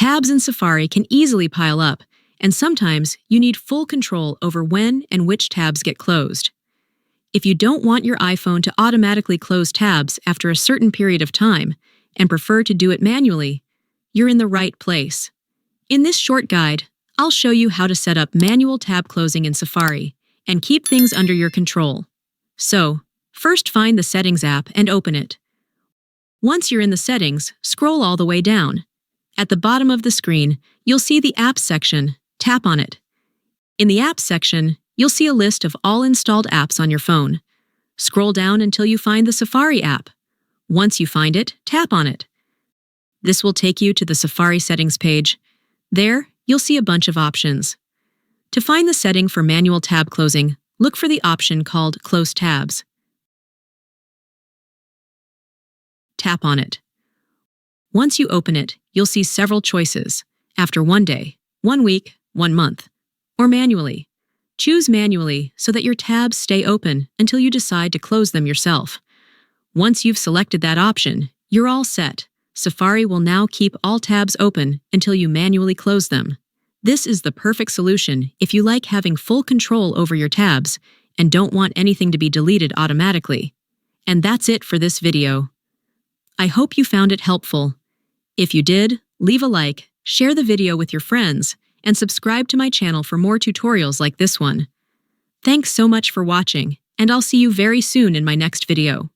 Tabs in Safari can easily pile up, and sometimes you need full control over when and which tabs get closed. If you don't want your iPhone to automatically close tabs after a certain period of time and prefer to do it manually, you're in the right place. In this short guide, I'll show you how to set up manual tab closing in Safari and keep things under your control. So, first find the Settings app and open it. Once you're in the settings, scroll all the way down. At the bottom of the screen, you'll see the Apps section. Tap on it. In the Apps section, you'll see a list of all installed apps on your phone. Scroll down until you find the Safari app. Once you find it, tap on it. This will take you to the Safari settings page. There, you'll see a bunch of options. To find the setting for manual tab closing, look for the option called Close Tabs. Tap on it. Once you open it, you'll see several choices: after 1 day, 1 week, 1 month, or manually. Choose manually so that your tabs stay open until you decide to close them yourself. Once you've selected that option, you're all set. Safari will now keep all tabs open until you manually close them. This is the perfect solution if you like having full control over your tabs and don't want anything to be deleted automatically. And that's it for this video. I hope you found it helpful. If you did, leave a like, share the video with your friends, and subscribe to my channel for more tutorials like this one. Thanks so much for watching, and I'll see you very soon in my next video.